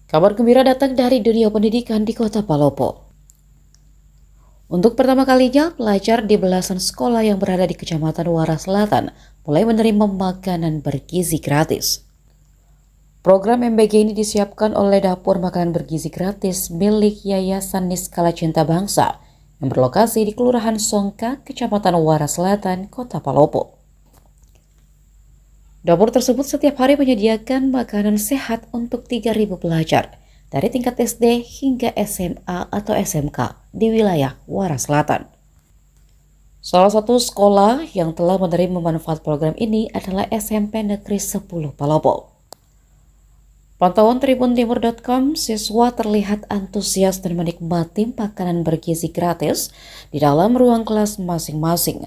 Kabar gembira datang dari dunia pendidikan di Kota Palopo. Untuk pertama kalinya, pelajar di belasan sekolah yang berada di Kecamatan Waras Selatan mulai menerima makanan bergizi gratis. Program MBG ini disiapkan oleh Dapur Makanan Bergizi Gratis milik Yayasan Niskala Cinta Bangsa yang berlokasi di Kelurahan Songka, Kecamatan Waras Selatan, Kota Palopo. Dapur tersebut setiap hari menyediakan makanan sehat untuk 3.000 pelajar dari tingkat SD hingga SMA atau SMK di wilayah Waras Selatan. Salah satu sekolah yang telah menerima manfaat program ini adalah SMP Negeri 10 Palopo. Pantauan tribuntimur.com, siswa terlihat antusias dan menikmati makanan bergizi gratis di dalam ruang kelas masing-masing.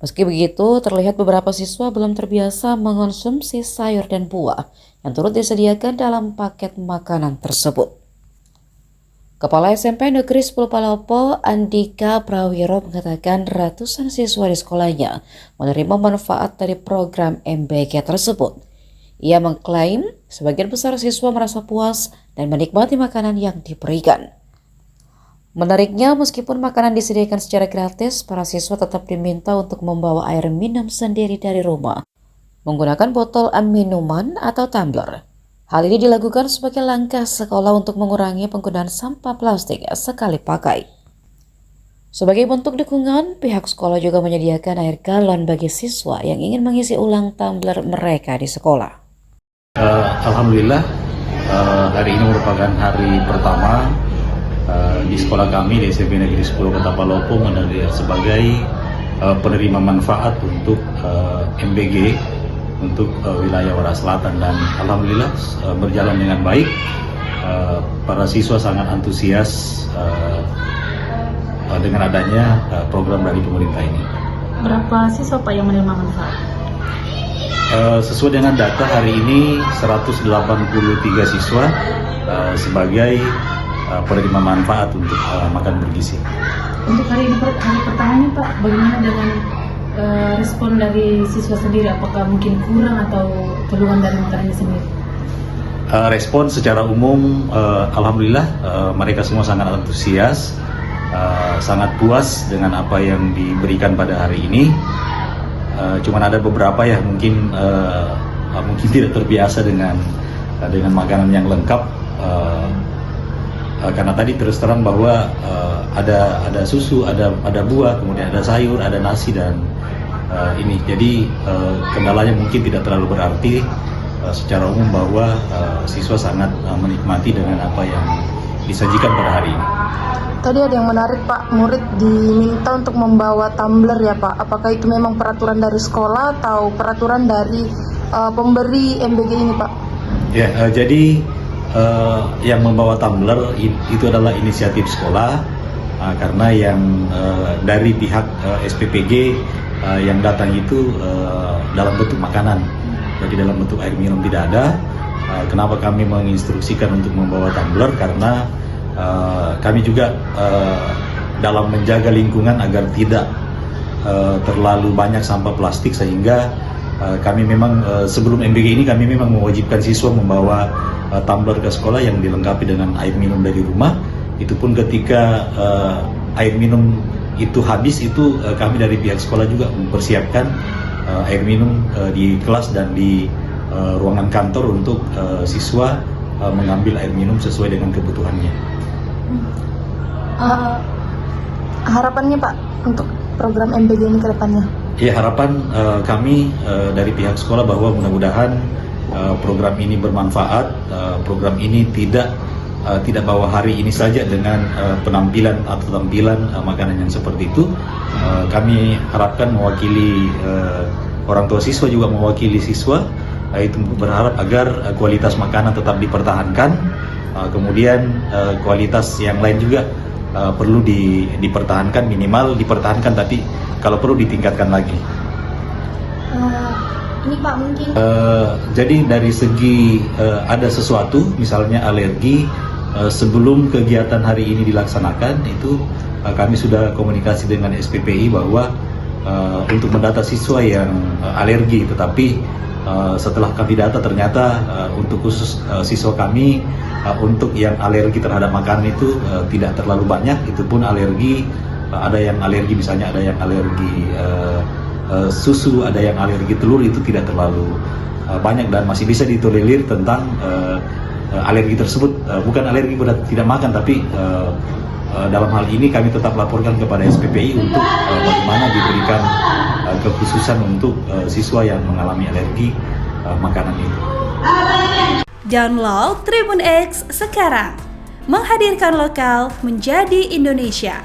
Meski begitu, terlihat beberapa siswa belum terbiasa mengonsumsi sayur dan buah yang turut disediakan dalam paket makanan tersebut. Kepala SMP Negeri 10 Palopo, Andika Prawiro, mengatakan ratusan siswa di sekolahnya menerima manfaat dari program MBG tersebut. Ia mengklaim sebagian besar siswa merasa puas dan menikmati makanan yang diberikan. Menariknya, meskipun makanan disediakan secara gratis, para siswa tetap diminta untuk membawa air minum sendiri dari rumah, menggunakan botol minuman atau tumbler. Hal ini dilakukan sebagai langkah sekolah untuk mengurangi penggunaan sampah plastik sekali pakai. Sebagai bentuk dukungan, pihak sekolah juga menyediakan air galon bagi siswa yang ingin mengisi ulang tumbler mereka di sekolah. Alhamdulillah, hari ini merupakan hari pertama di sekolah kami di SMP Negeri 10 Kota Palopo sebagai penerima manfaat untuk MBG untuk wilayah Waras Selatan, dan alhamdulillah berjalan dengan baik. Para siswa sangat antusias dengan adanya program dari pemerintah ini. Berapa siswa Pak yang menerima manfaat? Sesuai dengan data hari ini 183 siswa sebagai penerima manfaat untuk makan bergizi. Untuk hari ini hari pertamanya Pak, bagaimana dengan respon dari siswa sendiri? Apakah mungkin kurang atau keluhan dari makanannya sendiri? Respon secara umum, alhamdulillah mereka semua sangat antusias, sangat puas dengan apa yang diberikan pada hari ini. Cuman ada beberapa yang mungkin tidak terbiasa dengan makanan yang lengkap. Karena tadi terus terang bahwa ada susu, ada buah, kemudian ada sayur, ada nasi, dan ini. Jadi kendalanya mungkin tidak terlalu berarti secara umum, bahwa siswa sangat menikmati dengan apa yang disajikan pada hari ini. Tadi ada yang menarik Pak, murid diminta untuk membawa tumbler ya Pak. Apakah itu memang peraturan dari sekolah atau peraturan dari pemberi MBG ini Pak? Ya, jadi yang membawa tumbler itu adalah inisiatif sekolah, karena yang dari pihak SPPG yang datang itu dalam bentuk makanan, jadi dalam bentuk air minum tidak ada. Kenapa kami menginstruksikan untuk membawa tumbler? Karena kami juga dalam menjaga lingkungan agar tidak terlalu banyak sampah plastik, sehingga kami memang sebelum MBG ini kami memang mewajibkan siswa membawa tumbler ke sekolah yang dilengkapi dengan air minum dari rumah. Itu pun ketika air minum itu habis, itu kami dari pihak sekolah juga mempersiapkan air minum di kelas dan di ruangan kantor untuk siswa mengambil air minum sesuai dengan kebutuhannya. Harapannya Pak untuk program MBG ini ke depannya? Ya, harapan kami dari pihak sekolah bahwa mudah-mudahan program ini bermanfaat. Program ini tidak bawa hari ini saja dengan penampilan atau tampilan makanan yang seperti itu. Kami harapkan mewakili orang tua siswa, juga mewakili siswa, itu berharap agar kualitas makanan tetap dipertahankan. Kemudian kualitas yang lain juga perlu dipertahankan, minimal dipertahankan, tapi kalau perlu ditingkatkan lagi. Ini Pak mungkin jadi dari segi ada sesuatu, misalnya alergi, sebelum kegiatan hari ini dilaksanakan, itu kami sudah komunikasi dengan SPPI bahwa untuk mendata siswa yang alergi tetapi setelah kami data ternyata untuk khusus siswa kami untuk yang alergi terhadap makanan itu tidak terlalu banyak. Itu pun alergi, ada yang alergi misalnya ada yang alergi susu, ada yang alergi telur, itu tidak terlalu banyak dan masih bisa ditolerir tentang alergi tersebut. Bukan alergi berarti tidak makan, tapi dalam hal ini kami tetap laporkan kepada SPPI untuk bagaimana diberikan kekhususan untuk siswa yang mengalami alergi makanan itu. Download Tribun X sekarang, menghadirkan lokal menjadi Indonesia.